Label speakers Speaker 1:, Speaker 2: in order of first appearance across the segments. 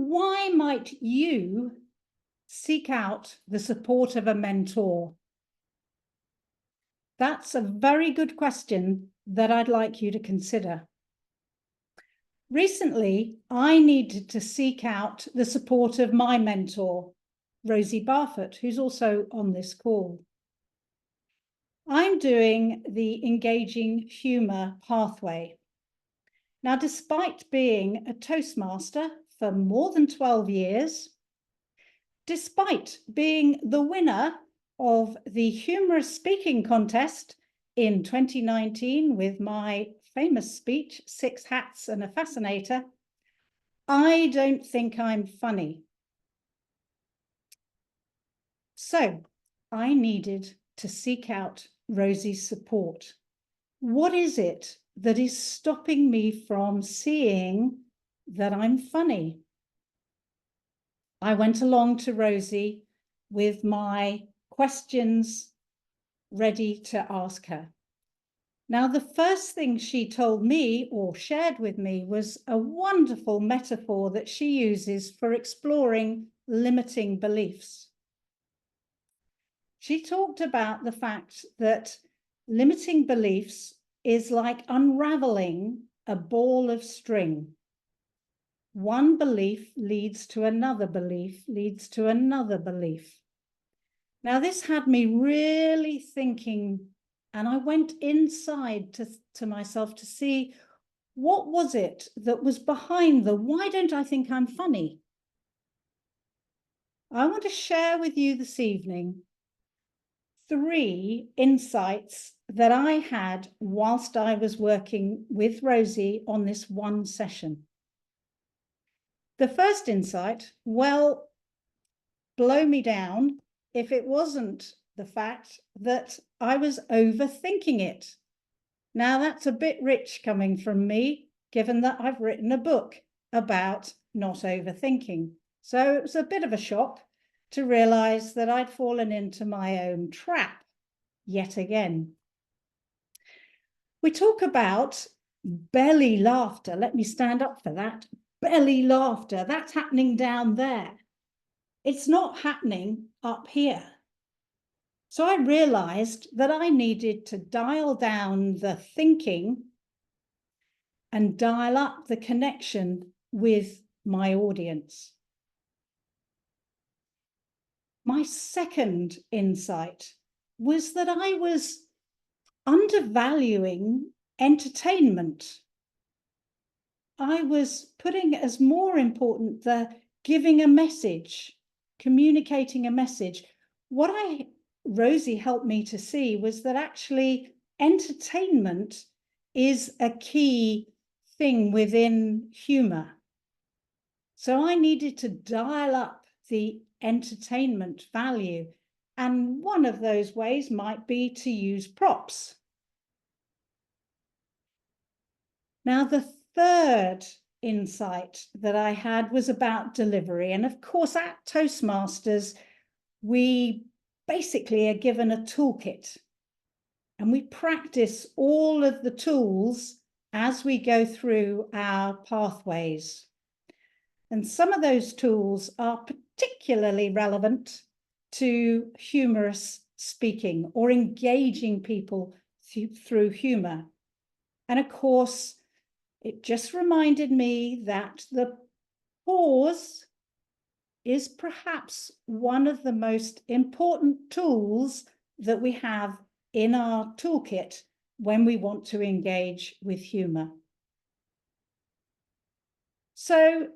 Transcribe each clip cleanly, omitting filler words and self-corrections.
Speaker 1: why might you seek out the support of a mentor? That's a very good question that I'd like you to consider. Recently, I needed to seek out the support of my mentor, Rosie Barfoot, who's also on this call. I'm doing the Engaging Humour pathway. Now, despite being a Toastmaster for more than 12 years, despite being the winner of the humorous speaking contest in 2019 with my famous speech, 6 Hats and a Fascinator, I don't think I'm funny. So I needed to seek out Rosie's support. What is it that is stopping me from seeing that I'm funny? I went along to Rosie with my questions ready to ask her. Now, the first thing she told me or shared with me was a wonderful metaphor that she uses for exploring limiting beliefs. She talked about the fact that limiting beliefs is like unraveling a ball of string. One belief leads to another belief, leads to another belief. Now, this had me really thinking, and I went inside to myself to see what was it that was behind the why don't I think I'm funny? I want to share with you this evening 3 insights that I had whilst I was working with Rosie on this one session. The first insight, well, blow me down if it wasn't the fact that I was overthinking it. Now, that's a bit rich coming from me, given that I've written a book about not overthinking. So it was a bit of a shock to realize that I'd fallen into my own trap yet again. We talk about belly laughter. Let me stand up for that. Belly laughter, that's happening down there. It's not happening up here. So I realized that I needed to dial down the thinking and dial up the connection with my audience. My second insight was that I was undervaluing entertainment. I was putting as more important the giving a message, communicating a message. What Rosie helped me to see was that actually entertainment is a key thing within humor. So I needed to dial up the entertainment value. And one of those ways might be to use props. Now, the third insight that I had was about delivery. And of course, at Toastmasters, we basically are given a toolkit and we practice all of the tools as we go through our pathways. And some of those tools are particularly relevant to humorous speaking or engaging people through humor. And of course, it just reminded me that the pause is perhaps one of the most important tools that we have in our toolkit when we want to engage with humor. So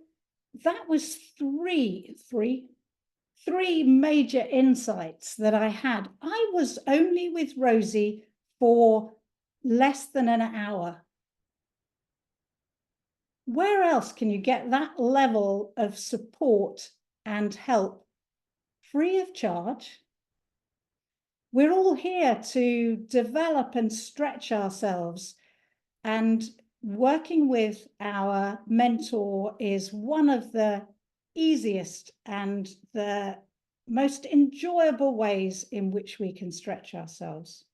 Speaker 1: that was three major insights that I had. I was only with Rosie for less than an hour. Where else can you get that level of support and help free of charge? We're all here to develop and stretch ourselves, and working with our mentor is one of the easiest and the most enjoyable ways in which we can stretch ourselves.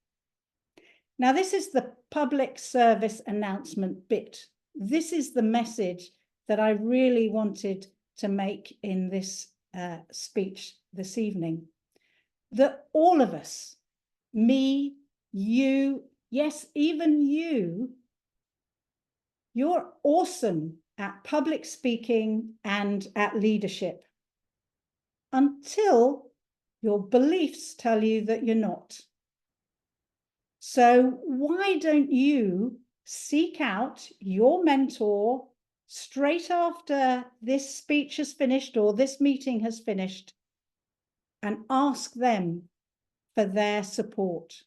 Speaker 1: Now, this is the public service announcement bit. This is the message that I really wanted to make in this speech this evening, that all of us, me, you, yes, even you, you're awesome at public speaking and at leadership until your beliefs tell you that you're not. So why don't you seek out your mentor straight after this speech has finished or this meeting has finished and ask them for their support?